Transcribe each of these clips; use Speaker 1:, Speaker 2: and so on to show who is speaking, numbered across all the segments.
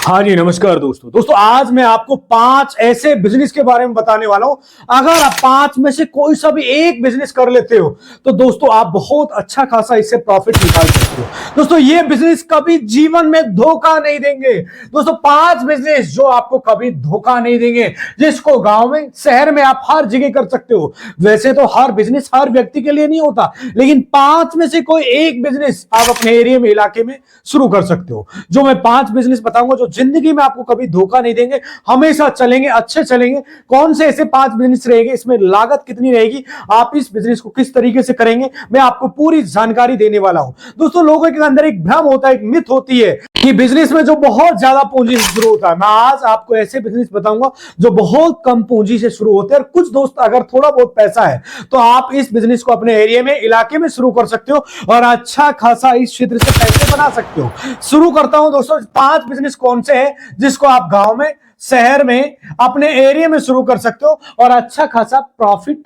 Speaker 1: हाँ जी, नमस्कार दोस्तों। आज मैं आपको 5 ऐसे बिजनेस के बारे में बताने वाला हूं। अगर आप 5 में से कोई सा भी एक बिजनेस कर लेते हो तो दोस्तों आप बहुत अच्छा खासा इससे प्रॉफिट निकाल सकते हो। दोस्तों ये बिजनेस कभी जीवन में धोखा नहीं देंगे। दोस्तों 5 बिजनेस जो आपको कभी धोखा नहीं देंगे, जिसको गांव में, शहर में आप हर जगह कर सकते हो। वैसे तो हर बिजनेस हर व्यक्ति के लिए नहीं होता, लेकिन 5 में से कोई एक बिजनेस आप अपने एरिया में, इलाके में शुरू कर सकते हो। जो मैं 5 बिजनेस बताऊंगा जो जिंदगी में आपको कभी धोखा नहीं देंगे, हमेशा चलेंगे, अच्छे चलेंगे। कौन से ऐसे 5 बिजनेस रहेंगे, इसमें लागत कितनी रहेगी, आप इस बिजनेस को किस तरीके से करेंगे, मैं आपको पूरी जानकारी देने वाला हूं। दोस्तों लोगों के अंदर एक भ्रम होता है, एक मिथ होती है कि बिजनेस में जो बहुत ज्यादा पूंजी से शुरू होता है। मैं आज आपको ऐसे बिजनेस बताऊंगा जो बहुत कम पूंजी से शुरू होते हैं। और कुछ दोस्त अगर थोड़ा बहुत पैसा है तो आप इस बिजनेस को अपने एरिया में, इलाके में शुरू कर सकते हो और अच्छा खासा इस क्षेत्र से पैसे बना सकते हो। शुरू करता हूं दोस्तों। 5 बिजनेस कौन से हैं जिसको आप गांव में, शहर में, अपने एरिया में शुरू कर सकते हो और अच्छा खासा प्रॉफिट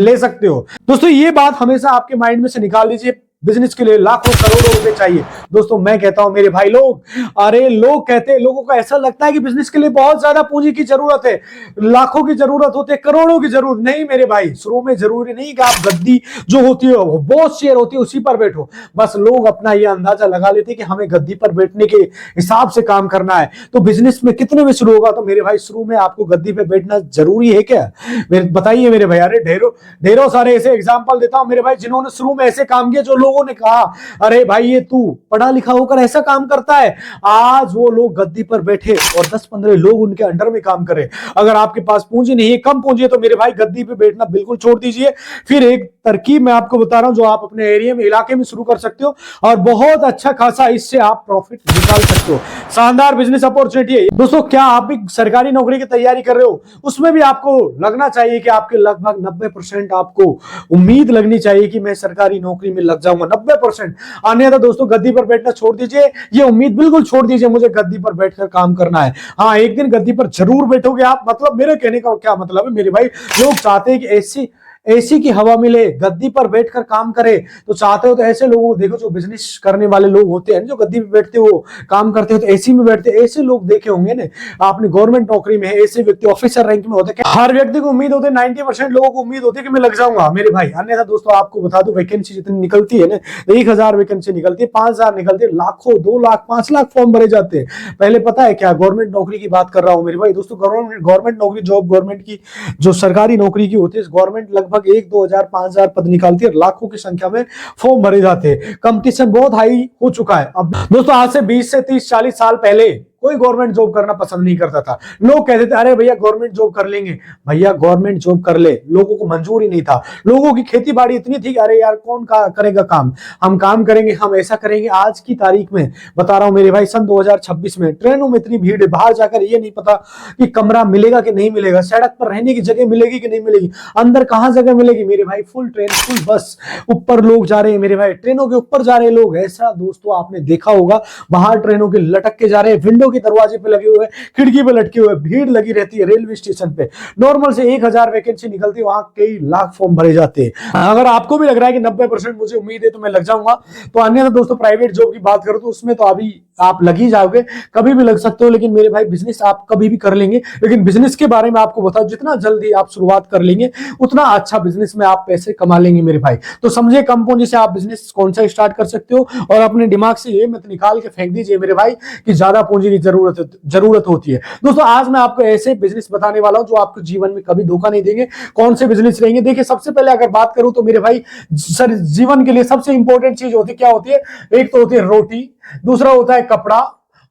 Speaker 1: ले सकते हो। दोस्तों ये बात हमेशा आपके माइंड में से निकाल दीजिए, बिजनेस के लिए लाखों करोड़ों रुपए चाहिए। दोस्तों मैं कहता हूं मेरे भाई लोग, अरे लोग कहते हैं, लोगों को ऐसा लगता है कि बिजनेस के लिए बहुत ज्यादा पूंजी की जरूरत है, लाखों की जरूरत होती है, करोड़ों की जरूरत नहीं मेरे भाई। शुरू में जरूरी नहीं कि आप गद्दी जो होती है, वो बहुत शेयर होती है, उसी पर बैठो। बस लोग अपना ये अंदाजा लगा लेते हैं कि हमें गद्दी पर बैठने के हिसाब से काम करना है। तो बिजनेस में कितने में शुरू होगा? तो मेरे भाई शुरू में आपको गद्दी पे बैठना जरूरी है क्या? बताइए मेरे भाई। अरे ढेरों सारे ऐसे एग्जाम्पल देता हूं मेरे भाई, जिन्होंने शुरू में ऐसे काम किया जो लोगों ने कहा अरे भाई ये तू पढ़ा लिखा होकर ऐसा काम करता है। आज वो लोग गद्दी पर बैठे और 10-15 लोग उनके अंडर में काम करे। अगर आपके पास पूंजी नहीं है, कम पूंजी है, तो मेरे भाई गद्दी पे बैठना बिल्कुल छोड़ दीजिए। फिर एक तरकीब मैं आपको बता रहा हूं जो आप अपने एरिया में, इलाके में शुरू कर सकते हो और बहुत अच्छा खासा इससे आप प्रॉफिट निकाल सकते हो। शानदार बिजनेस अपॉर्चुनिटी है दोस्तों। क्या आप भी सरकारी नौकरी की तैयारी कर रहे हो? उसमें भी आपको लगना चाहिए कि आपके लगभग 90% आपको उम्मीद लगनी चाहिए कि मैं सरकारी नौकरी में लग जाऊंगा। 90% अन्यथा दोस्तों गद्दी पर बैठना छोड़ दीजिए। ये उम्मीद बिल्कुल छोड़ दीजिए मुझे गद्दी पर बैठकर काम करना है। हाँ, एक दिन गद्दी पर जरूर बैठोगे आप। मतलब मेरे कहने का क्या मतलब है मेरे भाई, लोग चाहते हैं कि एसी की हवा मिले, गद्दी पर बैठकर काम करे। तो चाहते हो तो ऐसे लोगों को देखो जो बिजनेस करने वाले लोग होते हैं, जो गद्दी पे बैठते हो, काम करते हो तो एसी में बैठते, ऐसे लोग देखे होंगे ना आपने। गवर्नमेंट नौकरी में है, ऐसे व्यक्ति ऑफिसर रैंक में होते हैं। हर व्यक्ति को उम्मीद होती है, 90% लोगों को उम्मीद होती है कि मैं लग जाऊंगा मेरे भाई। अन्यथा दोस्तों आपको बता दूं, वैकेंसी जितनी निकलती है ना, 1000 वैकेंसी निकलती है, 5000 निकलती है, लाखों, 2 लाख, 5 लाख फॉर्म भरे जाते हैं। पहले पता है क्या, गवर्नमेंट नौकरी की बात कर रहा हूं मेरे भाई। दोस्तों गवर्नमेंट नौकरी, जॉब गवर्नमेंट की जो सरकारी नौकरी की होती है, गवर्नमेंट लगभग 1-2 हजार 5,000 पद निकालती है, लाखों की संख्या में फॉर्म भरे जाते हैं। कंपटीशन बहुत हाई हो चुका है। अब दोस्तों आज से 20 से 30-40 साल पहले कोई गवर्नमेंट जॉब करना पसंद नहीं करता था। लोग कहते थे अरे भैया गवर्नमेंट जॉब कर लेंगे। भैया गवर्नमेंट जॉब कर ले, लोगों को मंजूर ही नहीं था। लोगों की खेती बाड़ी इतनी थी कि अरे यार कौन करेगा काम, हम काम करेंगे, हम ऐसा करेंगे। आज की तारीख में बता रहा हूं मेरे भाई, सन 2026 में ट्रेनों में इतनी भीड़ है, बाहर जाकर ये नहीं पता कि कमरा मिलेगा कि नहीं मिलेगा, सड़क पर रहने की जगह मिलेगी कि नहीं मिलेगी, अंदर कहां जगह मिलेगी मेरे भाई। फुल ट्रेन, फुल बस, ऊपर लोग जा रहे हैं मेरे भाई, ट्रेनों के ऊपर जा रहे हैं लोग। ऐसा दोस्तों आपने देखा होगा, बाहर ट्रेनों के लटक के जा रहे हैं, विंडो के दरवाजे पे लगे हुए, खिड़की पे लटके हुए, भीड़ लगी रहती है रेलवे स्टेशन पे। नॉर्मल से 1000 वैकेंसी निकलती है, वहां कई लाख फॉर्म भरे जाते हैं। अगर आपको भी लग रहा है कि 90% मुझे उम्मीद है तो मैं लग जाऊंगा, तो अन्यथा दोस्तों प्राइवेट जॉब की बात करूं तो उसमें तो अभी आप लग ही जाओगे, कभी भी लग सकते हो। लेकिन मेरे भाई बिजनेस आप कभी भी कर लेंगे। लेकिन बिजनेस के बारे में आपको बताओ, जितना जल्दी आप शुरुआत कर लेंगे उतना अच्छा बिजनेस में आप पैसे कमा लेंगे मेरे भाई। तो समझे कम पूंजी से आप बिजनेस कौन सा स्टार्ट कर सकते हो, और अपने दिमाग से ये मत निकाल के फेंक दीजिए मेरे भाई कि ज्यादा पूंजी की जरूरत होती है। दोस्तों आज मैं आपको ऐसे बिजनेस बताने वाला हूं जो आपको जीवन में कभी धोखा नहीं देंगे। कौन से बिजनेस रहेंगे? देखिए सबसे पहले अगर बात करूं तो मेरे भाई, सर जीवन के लिए सबसे इंपॉर्टेंट चीज होती है, क्या होती है? एक तो होती है रोटी, दूसरा होता है कपड़ा,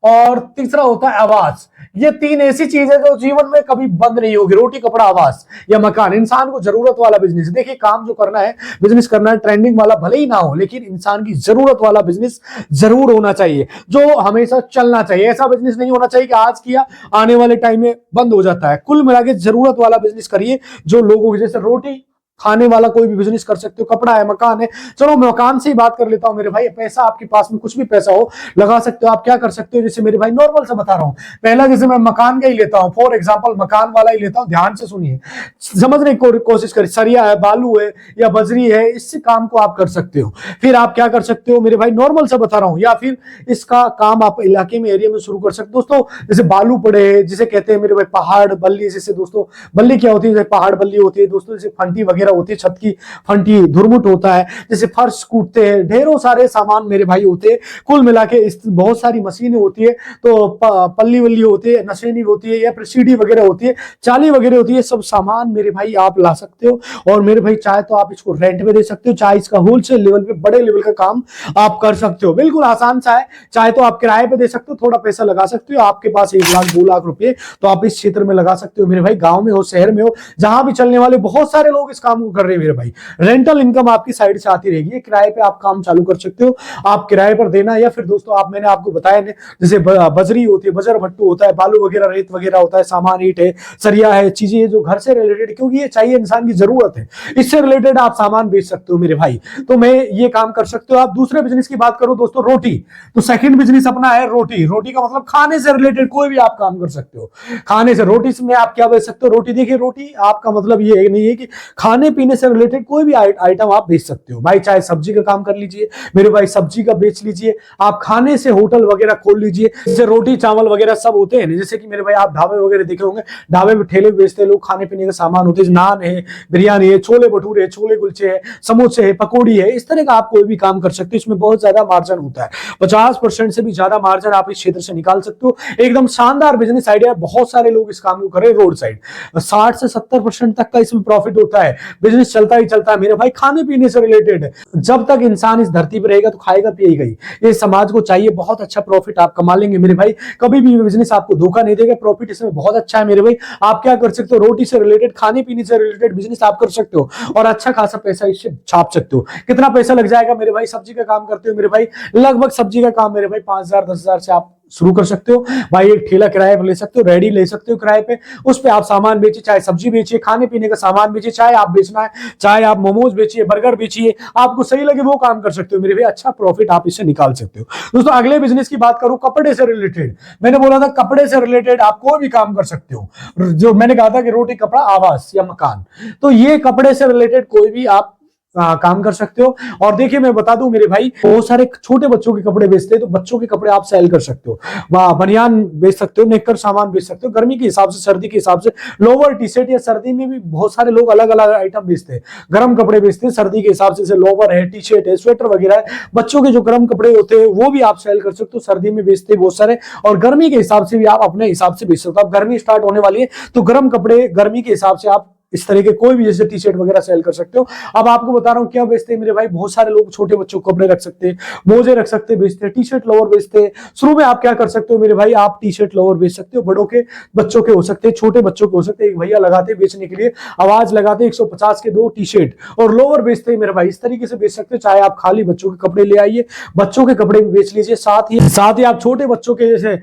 Speaker 1: और तीसरा होता है आवास। ये 3 ऐसी चीजें जो जीवन में कभी बंद नहीं होगी, रोटी, कपड़ा, आवास या मकान। इंसान को जरूरत वाला बिजनेस, देखिए काम जो करना है, बिजनेस करना है, ट्रेंडिंग वाला भले ही ना हो, लेकिन इंसान की जरूरत वाला बिजनेस जरूर होना चाहिए, जो हमेशा चलना चाहिए। ऐसा बिजनेस नहीं होना चाहिए कि आज किया आने वाले टाइम में बंद हो जाता है। कुल मिला के जरूरत वाला बिजनेस करिए जो लोगों की, जैसे रोटी खाने वाला कोई भी बिजनेस कर सकते हो, कपड़ा है, मकान है। चलो मकान से ही बात कर लेता हूं मेरे भाई। पैसा आपके पास में कुछ भी पैसा हो लगा सकते हो। आप क्या कर सकते हो, जैसे मेरे भाई नॉर्मल से बता रहा हूं। पहला जैसे मैं मकान का ही लेता हूं, फॉर एग्जांपल मकान वाला ही लेता हूं, ध्यान से सुनिए, समझने की कोशिश करिए। सरिया है, बालू है या बजरी है, इससे काम को आप कर सकते हो। फिर आप क्या कर सकते हो मेरे भाई, नॉर्मल से बता रहा हूं, या फिर इसका काम आप इलाके में, एरिया में शुरू कर सकते हो दोस्तों। जैसे बालू पड़े, जिसे कहते हैं मेरे भाई पहाड़ बल्ली, जैसे दोस्तों बल्ली क्या होती है, जैसे पहाड़ बल्ली होती है दोस्तों, जैसे फंटी वगैरह होती है, छत की फंटी, धुरमुट होता है, जैसे फर्श कूटते हैं, ढेरों सारे सामान मेरे भाई होते हैं। कुल मिला के बहुत सारी मशीनें होती है, तो पल्ली वल्ली होती है, नशेनी होती है, या फिर सीढ़ी वगैरह होती है, चाली वगैरह होती है, सब सामान मेरे भाई आप ला सकते हो। और मेरे भाई चाहे तो आप इसको रेंट पे दे सकते हो, चाहे इसका होलसेल लेवल पे बड़े लेवल का काम आप कर सकते हो। बिल्कुल आसान सा है। चाहे तो आप किराए पे दे सकते हो, थोड़ा पैसा लगा सकते हो। आपके पास 1 लाख 2 लाख रुपए तो आप इस क्षेत्र में लगा सकते हो मेरे भाई, गांव में हो, शहर में हो, जहां भी चलने वाले बहुत सारे लोग इस काम को कर रहे हैं मेरे भाई। रेंटल इनकम आपकी साइड से आती रहेगी, किराए पे आप काम चालू कर सकते हो। आप किराए पर देना, या फिर दोस्तों आप, मैंने आपको बताया जैसे बजरी होती है, बजर भट्टू होता है, बालू वगैरह, रेत वगैरह होता है, सामान, ईंट है, सरिया है, चीजें जो घर से रिलेटेड, क्योंकि ये चाहिए, इंसान की जरूरत है, इससे रिलेटेड आप सामान बेच सकते हो मेरे भाई। तो मैं ये काम कर सकते हो। आप दूसरे बिजनेस की बात करो दोस्तों, रोटी। तो सेकंड बिजनेस अपना है रोटी। रोटी का मतलब खाने से रिलेटेड कोई भी आप काम कर सकते हो। खाने से, रोटी में आप क्या बेच सकते हो, रोटी। देखिए रोटी आपका मतलब ये नहीं है कि खाने पीने से रिलेटेड कोई भी आइटम आप बेच सकते हो भाई। चाहे सब्जी का काम कर लीजिए मेरे भाई, सब्जी का बेच लीजिए। आप खाने से होटल वगैरह खोल लीजिए, जैसे रोटी चावल वगैरह सब होते हैं। जैसे कि मेरे भाई आप ढाबे वगैरह देखे होंगे, ढाबे में ठेले बेचते हैं लोग, खाने पीने का सामान होते हैं, नान है, बिरयानी है, छोले भटूरे है, छोले कुलचे है, समोसे है, पकौड़ी है। इस तरह का आप कोई भी काम कर सकते हो, इसमें बहुत ज्यादा मार्जिन होता है। 50% से भी ज्यादा मार्जिन आप इस क्षेत्र से निकाल सकते हो। एकदम शानदार बिजनेस आइडिया, बहुत सारे लोग इस काम को कर रहे हैं। रोड साइड 60 से 70% तक का इसमें प्रॉफिट होता है। बिजनेस चलता ही चलता है मेरे भाई, खाने पीने से रिलेटेड। जब तक इंसान इस धरती पर रहेगा तो खाएगा पिएगा ही। ये समाज को चाहिए, बहुत अच्छा प्रॉफिट आप कमा लेंगे मेरे भाई। कभी भी बिजनेस आपको धोखा नहीं देगा, प्रॉफिट इसमें बहुत अच्छा है मेरे भाई। आप क्या कर सकते हो, रोटी से रिलेटेड, खाने पीने से रिलेटेड बिजनेस आप कर सकते हो, और अच्छा खासा पैसा इससे छाप सकते हो। कितना पैसा लग जाएगा मेरे भाई, सब्जी का काम करते हो मेरे भाई, लगभग सब्जी का काम मेरे भाई 5,000 10,000 से आप शुरू कर सकते हो भाई। एक ठेला किराए पर ले सकते हो, रेडी ले सकते हो किराए पे, उस पे आप सामान बेचिए, चाहे सब्जी बेचिए, खाने पीने का सामान बेचिए, चाहे आप बेचना है, चाहे आप मोमोज बेचिए, बर्गर बेचिए, आपको सही लगे वो काम कर सकते हो मेरे भाई। अच्छा प्रॉफिट आप इससे निकाल सकते हो दोस्तों। अगले बिजनेस की बात करूं, कपड़े से रिलेटेड। मैंने बोला था कपड़े से रिलेटेड आप कोई भी काम कर सकते हो। जो मैंने कहा था कि रोटी, कपड़ा, आवास या मकान, तो ये कपड़े से रिलेटेड कोई भी आप काम कर सकते हो। और देखिए मैं बता दूं मेरे भाई, बहुत सारे छोटे बच्चों के कपड़े बेचते हैं, तो बच्चों के कपड़े आप सेल कर सकते हो। वहां बनियान बेच सकते हो, नेकर सामान बेच सकते हो, गर्मी के हिसाब से, सर्दी के हिसाब से, लोअर टी शर्ट, या सर्दी में भी बहुत सारे लोग अलग अलग आइटम बेचते हैं। गर्म कपड़े बेचते हैं सर्दी के हिसाब से, जैसे लोअर है, टी शर्ट है, स्वेटर वगैरह है। बच्चों के जो गर्म कपड़े होते हैं वो भी आप सेल कर सकते हो, सर्दी में बेचते हैं बहुत सारे। और गर्मी के हिसाब से भी आप अपने हिसाब से बेच सकते हो। अब गर्मी स्टार्ट होने वाली है, तो गर्म कपड़े गर्मी के हिसाब से आप इस तरह के कोई भी जैसे टी शर्ट वगैरह सेल कर सकते हो। अब आपको बता रहा हूं क्या बेचते हैं मेरे भाई, बहुत सारे लोग छोटे बच्चों को कपड़े रख सकते हैं, मोजे रख सकते हैं, बेचते हैं, टी शर्ट लोअर बेचते हैं। शुरू में आप क्या कर सकते हो मेरे भाई, आप टी शर्ट लोअर बेच सकते हो, बड़ों के, बच्चों के हो सकते हैं, छोटे बच्चों के हो सकते हैं। एक भैया लगाते हैं बेचने के लिए, आवाज लगाते 150 के 2 टी शर्ट और लोअर बेचते हैं मेरे भाई। इस तरीके से बेच सकते हो। चाहे आप खाली बच्चों के कपड़े ले आइए, बच्चों के कपड़े भी बेच लीजिए, साथ ही आप छोटे बच्चों के जैसे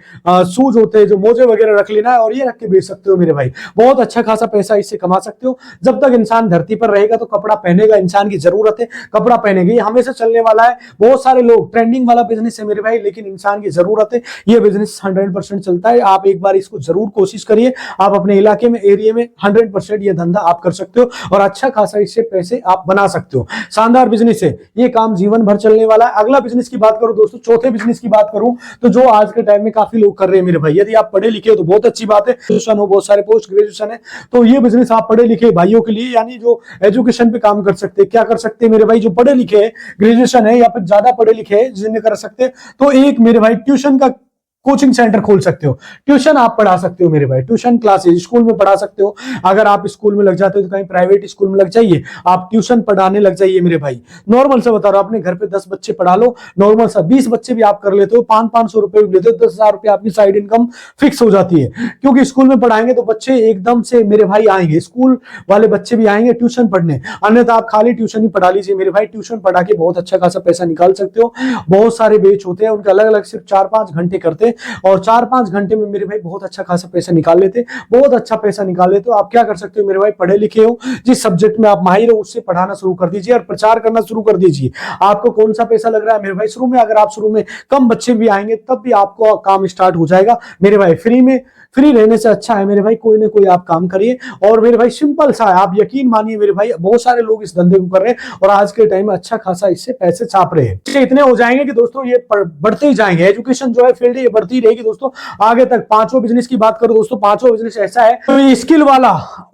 Speaker 1: शूज होते हैं, जो मोजे वगैरह रख लेना है, और ये रख के बेच सकते हो मेरे भाई। बहुत अच्छा खासा पैसा इससे कमा सकते हो। जब तक इंसान धरती पर रहेगा तो कपड़ा पहनेगा, इंसान की जरूरत है, कपड़ा पहनेगा, ये हमेशा चलने वाला है। बहुत सारे लोग, ट्रेंडिंग वाला बिजनेस है मेरे भाई, लेकिन इंसान की जरूरत है, ये बिजनेस 100% चलता है। आप एक बार इसको जरूर कोशिश करिए। आप अपने इलाके में, एरिया में 100% ये धंधा आप कर सकते हो, और अच्छा खासा इससे पैसे आप बना सकते हो। शानदार बिजनेस है, ये काम जीवन भर चलने वाला है। अगला बिजनेस की बात करूं दोस्तों, चौथे बिजनेस की बात करूं, तो जो आज के टाइम में काफी लोग कर रहे हैं मेरे भाई। यदि आप पढ़े लिखे हो तो बहुत अच्छी बात है, ग्रेजुएशन हो, बहुत सारे पोस्ट ग्रेजुएशन है, तो ये बिजनेस आप पढ़े लिखे भाइयों के लिए, यानी जो एजुकेशन पे काम कर सकते हैं। क्या कर सकते हैं मेरे भाई, जो पढ़े लिखे हैं, ग्रेजुएशन है या फिर ज्यादा पढ़े लिखे हैं, जिन्हें कर सकते हैं, तो एक मेरे भाई ट्यूशन का कोचिंग सेंटर खोल सकते हो। ट्यूशन आप पढ़ा सकते हो मेरे भाई, ट्यूशन क्लासेस स्कूल में पढ़ा सकते हो। अगर आप स्कूल में लग जाते हो तो कहीं प्राइवेट स्कूल में लग जाइए, आप ट्यूशन पढ़ाने लग जाइए मेरे भाई। नॉर्मल से बता रहा हूं, अपने घर पे 10 बच्चे पढ़ा लो, नॉर्मल सा 20 बच्चे भी आप कर लेते हो, 500-500 रुपए भी लेते हो, 10,000 रुपए आपकी साइड इनकम फिक्स हो जाती है। क्योंकि स्कूल में पढ़ाएंगे तो बच्चे एकदम से मेरे भाई आएंगे, स्कूल वाले बच्चे भी आएंगे ट्यूशन पढ़ने, अन्यथा आप खाली ट्यूशन ही पढ़ा लीजिए मेरे भाई। ट्यूशन पढ़ा के बहुत अच्छा खासा पैसा निकाल सकते हो। बहुत सारे बैच होते हैं, उनके अलग अलग सिर्फ 4-5 घंटे करते हैं, और 4-5 घंटे में मेरे भाई बहुत अच्छा खासा पैसा निकाल लेते, बहुत अच्छा पैसा निकाल लेते। तो आप क्या कर सकते हो मेरे भाई, पढ़े लिखे हो, जिस सब्जेक्ट में आप माहिर हो उससे पढ़ाना शुरू कर दीजिए और प्रचार करना शुरू कर दीजिए। आपको कौन सा पैसा लग रहा है मेरे भाई, शुरू में अगर आप शुरू में कम बच्चे भी आएंगे तब भी आपको काम स्टार्ट हो जाएगा मेरे भाई। फ्री रहने से अच्छा है मेरे भाई कोई ना कोई आप काम करिए। और मेरे भाई सिंपल सा है, आप यकीन मानिए मेरे भाई, बहुत सारे लोग इस धंधे को कर रहे हैं और आज के टाइम में अच्छा खासा इससे पैसे छाप रहे हैं। इतने हो जाएंगे कि दोस्तों ये बढ़ते ही जाएंगे, एजुकेशन जो है फील्ड ये बढ़ती रहेगी दोस्तों आगे तक। पांचों बिजनेस की बात करो दोस्तों, पांचों बिजनेस ऐसा है तो ये स्किल वाला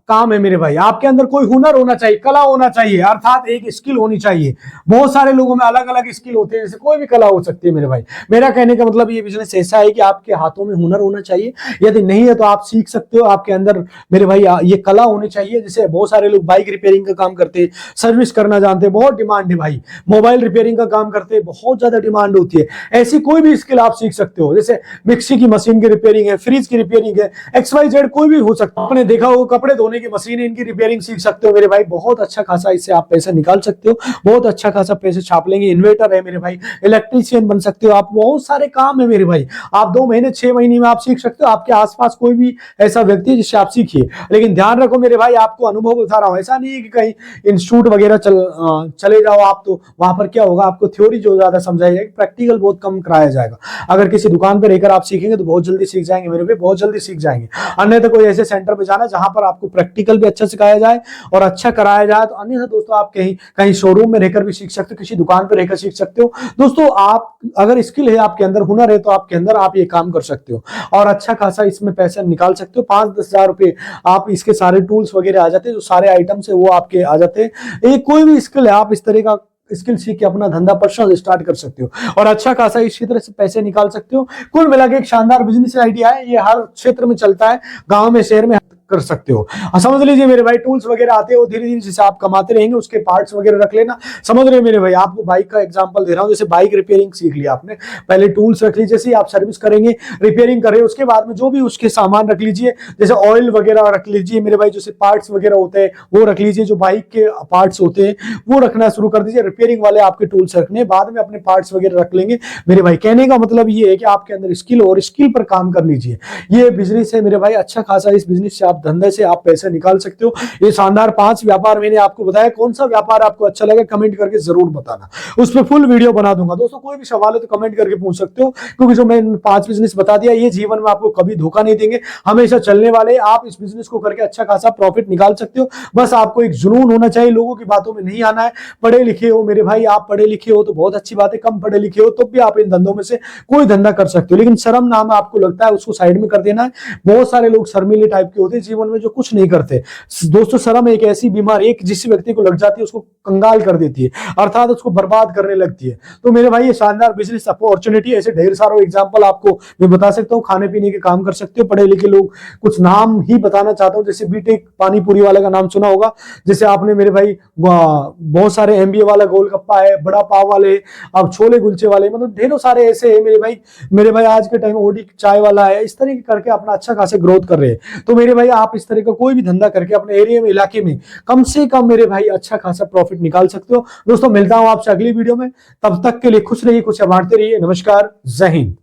Speaker 1: काम है मेरे भाई। आपके अंदर कोई हुनर होना चाहिए, कला होना चाहिए, अर्थात एक स्किल होनी चाहिए। बहुत सारे लोगों में अलग अलग स्किल होते हैं, जैसे कोई भी कला हो सकती है मेरे भाई। मेरा कहने का मतलब ये बिजनेस ऐसा है कि आपके हाथों में हुनर होना चाहिए, यदि नहीं है तो आप सीख सकते हो। आपके अंदर मेरे भाई ये कला होनी चाहिए। जैसे बहुत सारे लोग बाइक रिपेयरिंग का काम करते हैं, सर्विस करना जानते हैं, बहुत डिमांड है भाई। मोबाइल रिपेयरिंग का काम करते हैं, बहुत ज्यादा डिमांड होती है। ऐसी कोई भी स्किल आप सीख सकते हो, जैसे मिक्सी की मशीन की रिपेयरिंग है, फ्रिज की रिपेयरिंग है, XYZ कोई भी हो सकता है। आपने देखा होगा कपड़े धोने की मशीन है, इनकी रिपेयरिंग सीख सकते हो मेरे भाई। बहुत अच्छा खासा इससे आप पैसा निकाल सकते हो, बहुत अच्छा खासा पैसे छाप लेंगे। इन्वेटर है मेरे भाई, इलेक्ट्रीशियन बन सकते हो आप, बहुत सारे काम है मेरे भाई। आप 2 महीने 6 महीने में आप सीख सकते हो। आपके आसपास कोई भी ऐसा व्यक्ति है जिससे आप सीखिए, लेकिन ध्यान रखो मेरे भाई, आपको अनुभव बता रहा हूं, ऐसा नहीं है कि कहीं इंस्टीट्यूट वगैरह चले जाओ आप, तो वहां पर क्या होगा, आपको थ्योरी जो ज्यादा समझाई जाएगी, प्रैक्टिकल बहुत कम कराया जाएगा। अगर किसी दुकान पर रहकर आप सीखेंगे तो बहुत जल्दी सीख जाएंगे मेरे भाई, बहुत जल्दी सीख जाएंगे। अन्यथा कोई ऐसे सेंटर पे जाना जहां पर आपको प्रैक्टिकल भी अच्छा सिखाया जाए और अच्छा कराया जाए। तो अन्यथा दोस्तों आप कहीं कहीं शोरूम में रहकर भी सीख सकते हो, किसी दुकान पर रहकर सीख सकते हो। दोस्तों आप अगर स्किल है, आपके अंदर हुनर है, तो आपके अंदर आप ये काम कर सकते हो और अच्छा खासा इसमें पैसा निकाल सकते हो। 5-10 हजार रुपए आप इसके सारे टूल्स वगैरह आ जाते हैं, जो सारे आइटम्स है वो आपके आ जाते हैं। एक कोई भी स्किल है, आप इस तरह का स्किल सीख के अपना धंधा पर्सनल स्टार्ट कर सकते हो और अच्छा खासा इसी तरह से पैसे निकाल सकते हो। कुल मिला के एक शानदार बिजनेस आइडिया है, ये हर क्षेत्र में चलता है, गांव में शहर में कर सकते हो। समझ लीजिए मेरे भाई, टूल्स वगैरह आते हो, धीरे धीरे जैसे आप कमाते रहेंगे उसके पार्ट्स वगैरह रख लेना। समझ रहे मेरे भाई, आपको बाइक का एग्जांपल दे रहा हूं। जैसे बाइक रिपेयरिंग सीख लिया आपने, पहले टूल्स रख लीजिए, जैसे आप सर्विस करेंगे, रिपेयरिंग कर रहे हो, उसके बाद में जो भी उसके सामान रख लीजिए, जैसे ऑयल वगैरह रख लीजिए मेरे भाई, जैसे पार्ट्स वगैरह होते हैं वो रख लीजिए, जो बाइक के पार्ट्स होते हैं वो रखना शुरू कर दीजिए। रिपेयरिंग वाले आपके टूल्स रखने, बाद में अपने पार्ट्स वगैरह रख लेंगे मेरे भाई। कहने का मतलब ये है कि आपके अंदर स्किल और स्किल पर काम कर लीजिए। ये बिजनेस है मेरे भाई, अच्छा खासा इस बिजनेस से आप धंधे से आप पैसे निकाल सकते हो। ये शानदार 5 व्यापार मैंने आपको बताया, कौन सा व्यापार आपको अच्छा लगा कमेंट करके जरूर बताना, उस पर फुल वीडियो बना दूंगा। दोस्तों कोई भी सवाल है तो कमेंट करके पूछ सकते हो, क्योंकि जो मैंने 5 बिजनेस बता दिया ये जीवन में आपको कभी धोखा नहीं देंगे, हमेशा चलने वाले। आप इस बिजनेस को करके अच्छा खासा प्रॉफिट निकाल सकते हो। बस आपको एक जुनून होना चाहिए, लोगों की बातों में नहीं आना है। पढ़े लिखे हो मेरे भाई, आप पढ़े लिखे हो तो बहुत अच्छी बात है, कम पढ़े लिखे हो तो भी आप इन धंधों में से कोई धंधा कर सकते हो, लेकिन शर्म नाम आपको लगता है उसको साइड में कर देना है। बहुत सारे लोग शर्मीले टाइप के होते हैं जीवन में, जो कुछ नहीं करते। दोस्तों शर्म एक ऐसी बीमारी है जिस व्यक्ति को लग जाती है उसको कंगाल कर देती है, अर्थात उसको बर्बाद करने लगती है। तो मेरे भाई ये शानदार बिजनेस अपॉर्चुनिटी, ऐसे ढेर सारे एग्जांपल आपको मैं बता सकता हूँ। खाने पीने के काम कर सकते हो, पढ़े लिखे लोग, कुछ नाम ही बताना चाहता हूँ, जैसे बीटेक पानी पूरी वाले का नाम सुना होगा, जैसे आपने मेरे भाई बहुत सारे MBA वाला गोलगप्पा है, बड़ा पाव वाले, अब छोले कुलचे वाले, मतलब ढेरों सारे ऐसे है मेरे भाई आज के टाइम ओडी चाय वाला है, इस तरह करके अपना अच्छा खासा ग्रोथ कर रहे हैं। तो मेरे भाई आप इस तरह का कोई भी धंधा करके अपने एरिया में, इलाके में कम से कम मेरे भाई अच्छा खासा प्रॉफिट निकाल सकते हो। दोस्तों मिलता हूं आपसे अगली वीडियो में, तब तक के लिए खुश रहिए, कुछ बांटते रहिए। नमस्कार, जय हिंद।